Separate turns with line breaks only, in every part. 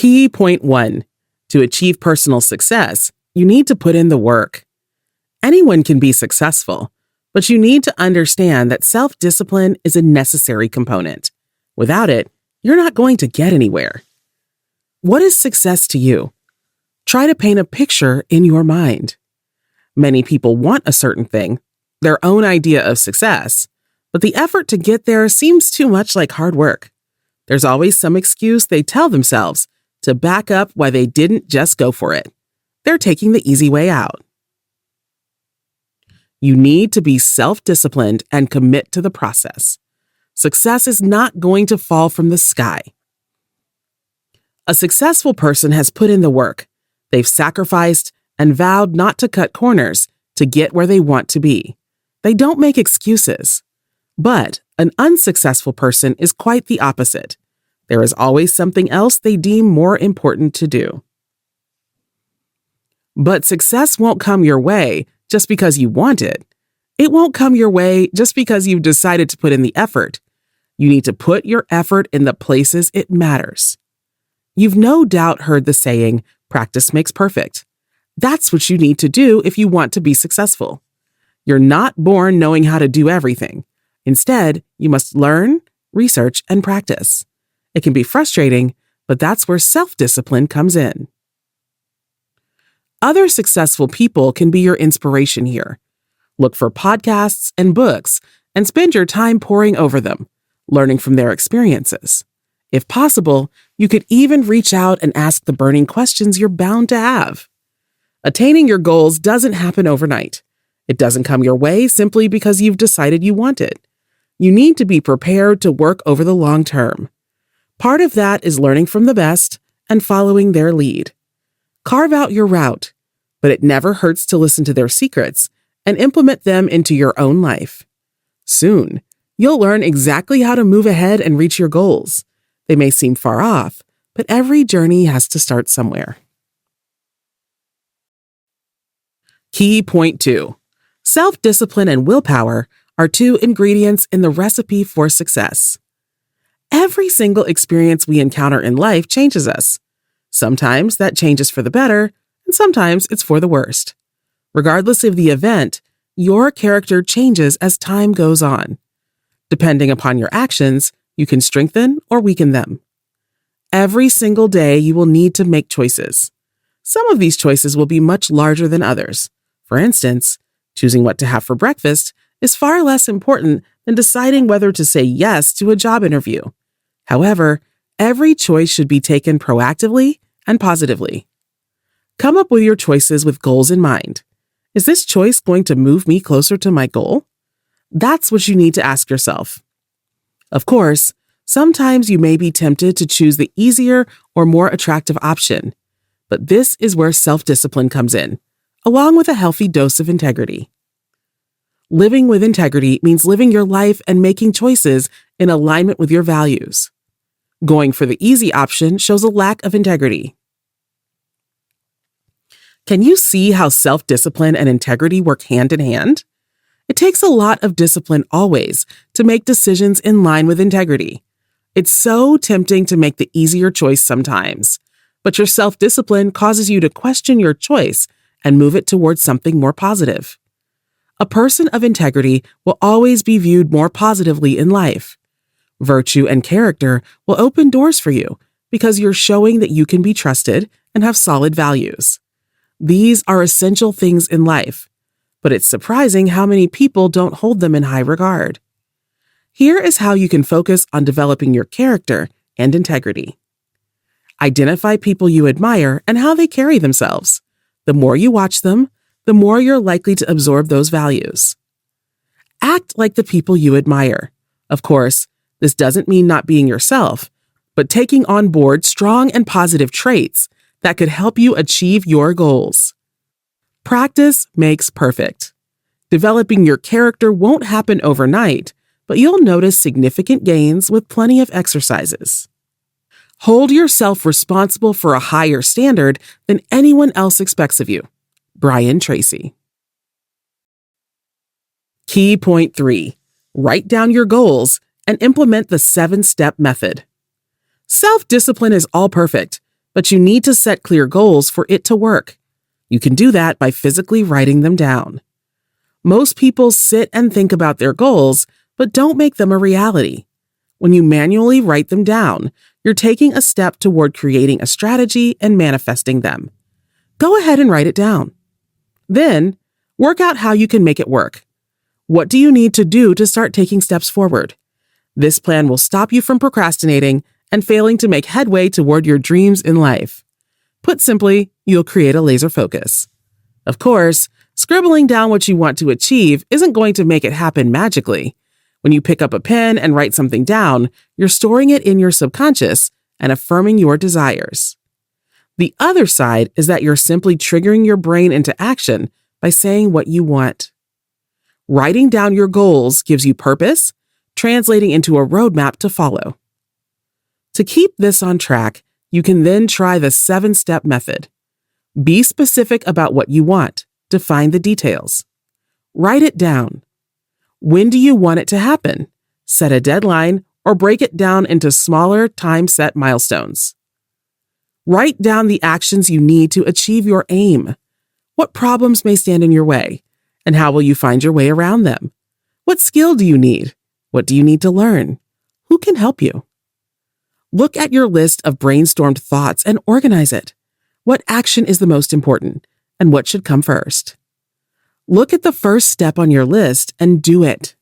Key point 1. To achieve personal success, you need to put in the work. Anyone can be successful, but you need to understand that self-discipline is a necessary component. Without it, you're not going to get anywhere. What is success to you? Try to paint a picture in your mind. Many people want a certain thing, their own idea of success, but the effort to get there seems too much like hard work. There's always some excuse they tell themselves to back up why they didn't just go for it. They're taking the easy way out. You need to be self-disciplined and commit to the process. Success is not going to fall from the sky. A successful person has put in the work. They've sacrificed and vowed not to cut corners to get where they want to be. They don't make excuses. But an unsuccessful person is quite the opposite. There is always something else they deem more important to do. But success won't come your way just because you want it. It won't come your way just because you've decided to put in the effort. You need to put your effort in the places it matters. You've no doubt heard the saying, practice makes perfect. That's what you need to do if you want to be successful. You're not born knowing how to do everything. Instead, you must learn, research, and practice. It can be frustrating, but that's where self-discipline comes in. Other successful people can be your inspiration here. Look for podcasts and books and spend your time poring over them, learning from their experiences. If possible, you could even reach out and ask the burning questions you're bound to have. Attaining your goals doesn't happen overnight. It doesn't come your way simply because you've decided you want it. You need to be prepared to work over the long term. Part of that is learning from the best and following their lead. Carve out your route, but it never hurts to listen to their secrets and implement them into your own life. Soon, you'll learn exactly how to move ahead and reach your goals. They may seem far off, but every journey has to start somewhere. Key point 2. Self-discipline and willpower are 2 ingredients in the recipe for success. Every single experience we encounter in life changes us. Sometimes that change is for the better, and sometimes it's for the worst. Regardless of the event, your character changes as time goes on. Depending upon your actions, you can strengthen or weaken them. Every single day, you will need to make choices. Some of these choices will be much larger than others. For instance, choosing what to have for breakfast is far less important than deciding whether to say yes to a job interview. However, every choice should be taken proactively and positively. Come up with your choices with goals in mind. Is this choice going to move me closer to my goal? That's what you need to ask yourself. Of course, sometimes you may be tempted to choose the easier or more attractive option, but this is where self-discipline comes in, along with a healthy dose of integrity. Living with integrity means living your life and making choices in alignment with your values. Going for the easy option shows a lack of integrity. Can you see how self-discipline and integrity work hand in hand? It takes a lot of discipline always to make decisions in line with integrity. It's so tempting to make the easier choice sometimes, but your self-discipline causes you to question your choice and move it towards something more positive. A person of integrity will always be viewed more positively in life. Virtue and character will open doors for you because you're showing that you can be trusted and have solid values. These are essential things in life, but it's surprising how many people don't hold them in high regard. Here is how you can focus on developing your character and integrity. Identify people you admire and how they carry themselves. The more you watch them, the more you're likely to absorb those values. Act like the people you admire. Of course, this doesn't mean not being yourself, but taking on board strong and positive traits that could help you achieve your goals. Practice makes perfect. Developing your character won't happen overnight, but you'll notice significant gains with plenty of exercises. Hold yourself responsible for a higher standard than anyone else expects of you. Brian Tracy. Key point 3. Write down your goals and implement the 7-step method. Self-discipline is all perfect, But you need to set clear goals for it to work. You can do that by physically writing them down. Most people sit and think about their goals, but don't make them a reality. When you manually write them down, you're taking a step toward creating a strategy and manifesting them. Go ahead and write it down. Then, work out how you can make it work. What do you need to do to start taking steps forward? This plan will stop you from procrastinating and failing to make headway toward your dreams in life. Put simply, you'll create a laser focus. Of course, scribbling down what you want to achieve isn't going to make it happen magically. When you pick up a pen and write something down, you're storing it in your subconscious and affirming your desires. The other side is that you're simply triggering your brain into action by saying what you want. Writing down your goals gives you purpose, translating into a roadmap to follow. To keep this on track, you can then try the 7-step method. Be specific about what you want. Define the details. Write it down. When do you want it to happen? Set a deadline or break it down into smaller, time-set milestones. Write down the actions you need to achieve your aim. What problems may stand in your way? And how will you find your way around them? What skill do you need? What do you need to learn? Who can help you? Look at your list of brainstormed thoughts and organize it. What action is the most important, and what should come first? Look at the first step on your list and do it.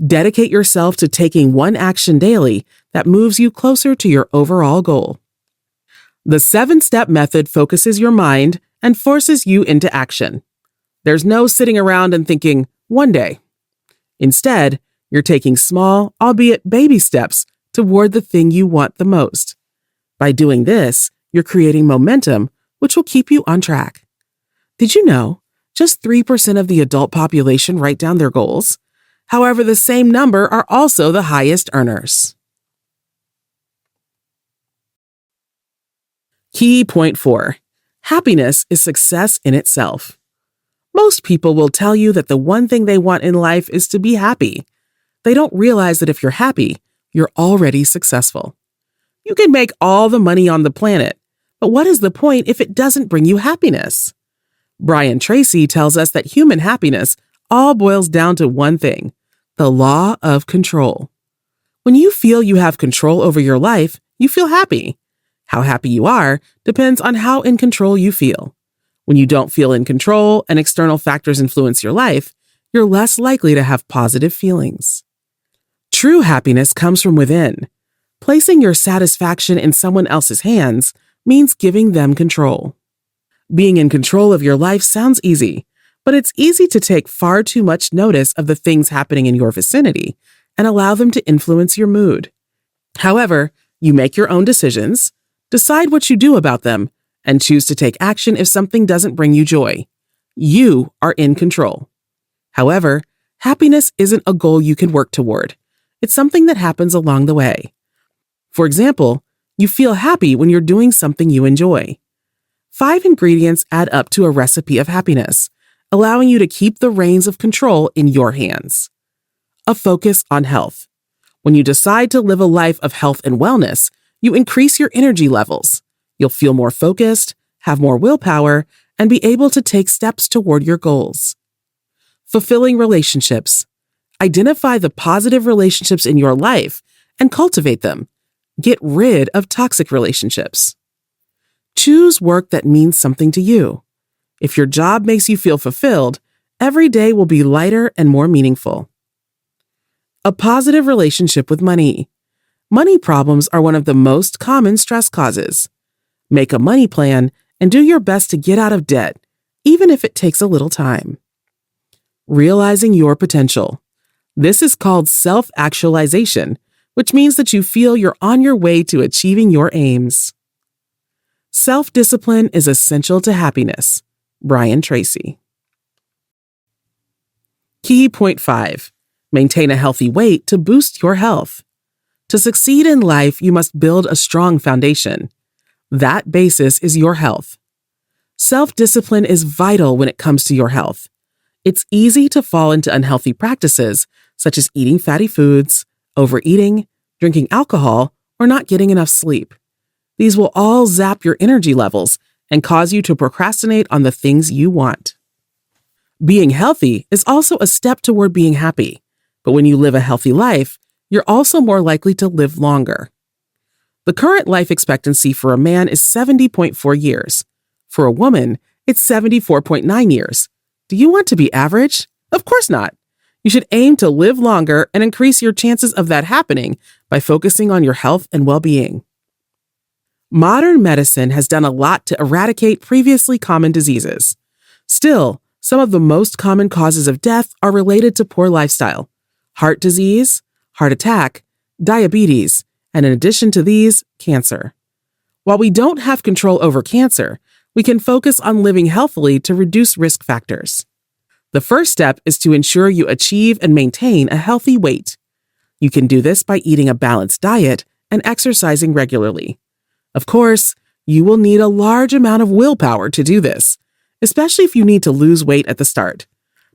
Dedicate yourself to taking one action daily that moves you closer to your overall goal. The 7-step method focuses your mind and forces you into action. There's no sitting around and thinking, one day. Instead, you're taking small, albeit baby steps toward the thing you want the most. By doing this, you're creating momentum, which will keep you on track. Did you know just 3% of the adult population write down their goals? However, the same number are also the highest earners. Key point 4. Happiness is success in itself. Most people will tell you that the one thing they want in life is to be happy. They don't realize that if you're happy, you're already successful. You can make all the money on the planet, but what is the point if it doesn't bring you happiness? Tracy tells us that human happiness all boils down to one thing: the law of control. When you feel you have control over your life, you feel happy. How happy you are depends on how in control you feel. When you don't feel in control and external factors influence your life, you're less likely to have positive feelings. True happiness comes from within. Placing your satisfaction in someone else's hands means giving them control. Being in control of your life sounds easy, but it's easy to take far too much notice of the things happening in your vicinity and allow them to influence your mood. However, you make your own decisions, decide what you do about them, and choose to take action if something doesn't bring you joy. You are in control. However, happiness isn't a goal you can work toward. It's something that happens along the way. For example, you feel happy when you're doing something you enjoy. 5 ingredients add up to a recipe of happiness, allowing you to keep the reins of control in your hands. A focus on health. When you decide to live a life of health and wellness, you increase your energy levels. You'll feel more focused, have more willpower, and be able to take steps toward your goals. Fulfilling relationships. Identify the positive relationships in your life and cultivate them. Get rid of toxic relationships. Choose work that means something to you. If your job makes you feel fulfilled, every day will be lighter and more meaningful. A positive relationship with money. Money problems are one of the most common stress causes. Make a money plan and do your best to get out of debt, even if it takes a little time. Realizing your potential. This is called self-actualization, which means that you feel you're on your way to achieving your aims. Self-discipline is essential to happiness. Tracy. Key point 5. Maintain a healthy weight to boost your health. To succeed in life, you must build a strong foundation. That basis is your health. Self-discipline is vital when it comes to your health. It's easy to fall into unhealthy practices, such as eating fatty foods, overeating, drinking alcohol, or not getting enough sleep. These will all zap your energy levels and cause you to procrastinate on the things you want. Being healthy is also a step toward being happy, but when you live a healthy life, you're also more likely to live longer. The current life expectancy for a man is 70.4 years. For a woman, it's 74.9 years. Do you want to be average? Of course not. You should aim to live longer and increase your chances of that happening by focusing on your health and well-being. Modern medicine has done a lot to eradicate previously common diseases. Still, some of the most common causes of death are related to poor lifestyle: heart disease, heart attack, diabetes, and in addition to these, cancer. While we don't have control over cancer, we can focus on living healthily to reduce risk factors. The first step is to ensure you achieve and maintain a healthy weight. You can do this by eating a balanced diet and exercising regularly. Of course, you will need a large amount of willpower to do this, especially if you need to lose weight at the start.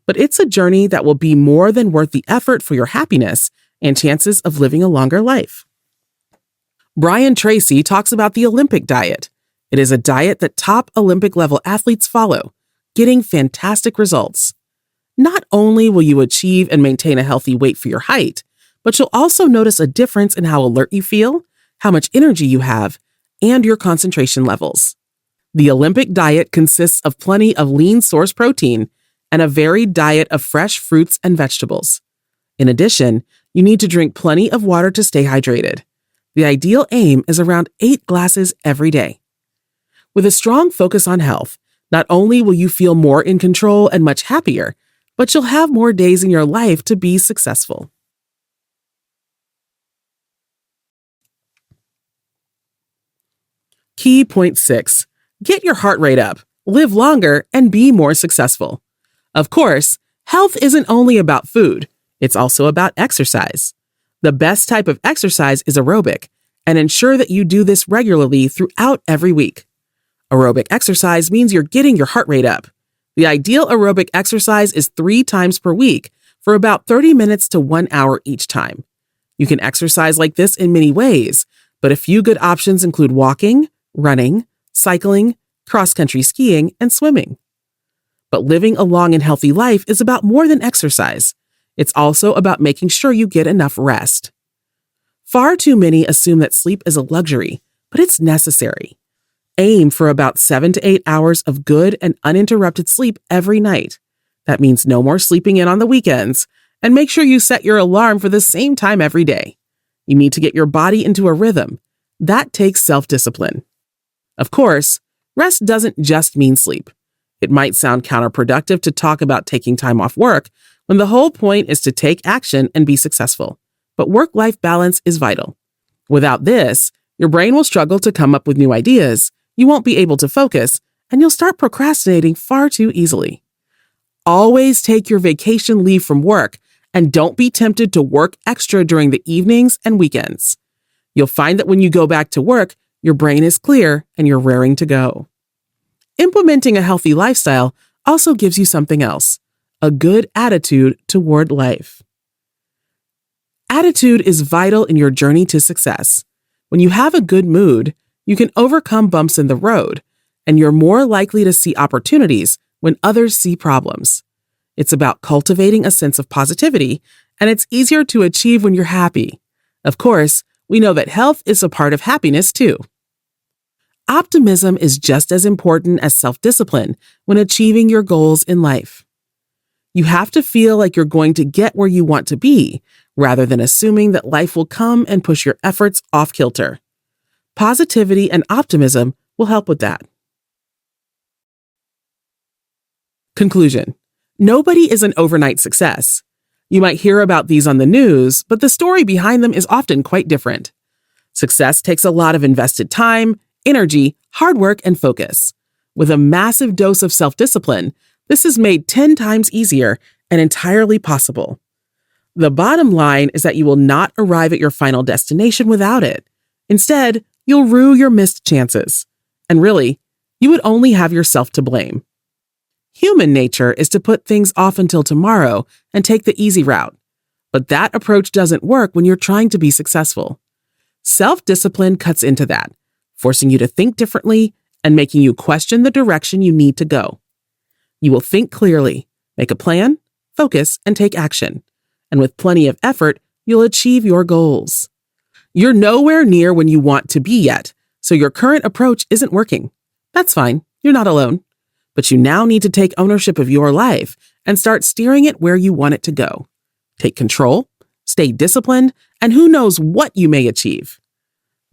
But it's a journey that will be more than worth the effort for your happiness and chances of living a longer life. Brian Tracy talks about the Olympic diet. It is a diet that top Olympic level athletes follow, getting fantastic results. Not only will you achieve and maintain a healthy weight for your height, but you'll also notice a difference in how alert you feel, how much energy you have, and your concentration levels. The Olympic diet consists of plenty of lean source protein and a varied diet of fresh fruits and vegetables. In addition, you need to drink plenty of water to stay hydrated. The ideal aim is around 8 glasses every day. With a strong focus on health, not only will you feel more in control and much happier, but you'll have more days in your life to be successful. Key point 6. Get your heart rate up, live longer, and be more successful. Of course, health isn't only about food, it's also about exercise. The best type of exercise is aerobic, and ensure that you do this regularly throughout every week. Aerobic exercise means you're getting your heart rate up. The ideal aerobic exercise is 3 times per week for about 30 minutes to 1 hour each time. You can exercise like this in many ways, but a few good options include walking, running, cycling, cross-country skiing, and swimming. But living a long and healthy life is about more than exercise. It's also about making sure you get enough rest. Far too many assume that sleep is a luxury, but it's necessary. Aim for about 7 to 8 hours of good and uninterrupted sleep every night. That means no more sleeping in on the weekends, and make sure you set your alarm for the same time every day. You need to get your body into a rhythm. That takes self-discipline. Of course, rest doesn't just mean sleep. It might sound counterproductive to talk about taking time off work when the whole point is to take action and be successful. But work-life balance is vital. Without this, your brain will struggle to come up with new ideas, you won't be able to focus, and you'll start procrastinating far too easily. Always take your vacation leave from work and don't be tempted to work extra during the evenings and weekends. You'll find that when you go back to work, your brain is clear and you're raring to go. Implementing a healthy lifestyle also gives you something else: a good attitude toward life. Attitude is vital in your journey to success. When you have a good mood, you can overcome bumps in the road, and you're more likely to see opportunities when others see problems. It's about cultivating a sense of positivity, and it's easier to achieve when you're happy. Of course, we know that health is a part of happiness too. Optimism is just as important as self-discipline when achieving your goals in life. You have to feel like you're going to get where you want to be, rather than assuming that life will come and push your efforts off kilter. Positivity and optimism will help with that. Conclusion: nobody is an overnight success. You might hear about these on the news, but the story behind them is often quite different. Success takes a lot of invested time, energy, hard work, and focus. With a massive dose of self-discipline, this is made 10 times easier and entirely possible. The bottom line is that you will not arrive at your final destination without it. Instead, you'll rue your missed chances. And really, you would only have yourself to blame. Human nature is to put things off until tomorrow and take the easy route. But that approach doesn't work when you're trying to be successful. Self-discipline cuts into that, forcing you to think differently and making you question the direction you need to go. You will think clearly, make a plan, focus, and take action. And with plenty of effort, you'll achieve your goals. You're nowhere near when you want to be yet, so your current approach isn't working. That's fine, you're not alone. But you now need to take ownership of your life and start steering it where you want it to go. Take control, stay disciplined, and who knows what you may achieve.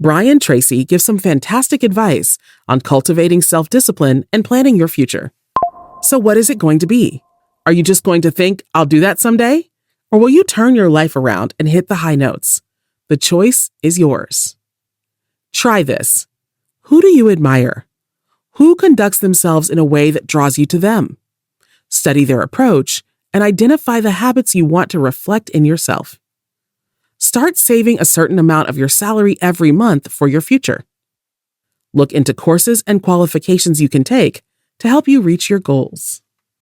Brian Tracy gives some fantastic advice on cultivating self-discipline and planning your future. So what is it going to be? Are you just going to think, I'll do that someday? Or will you turn your life around and hit the high notes? The choice is yours. Try this. Who do you admire? Who conducts themselves in a way that draws you to them? Study their approach and identify the habits you want to reflect in yourself. Start saving a certain amount of your salary every month for your future. Look into courses and qualifications you can take to help you reach your goals.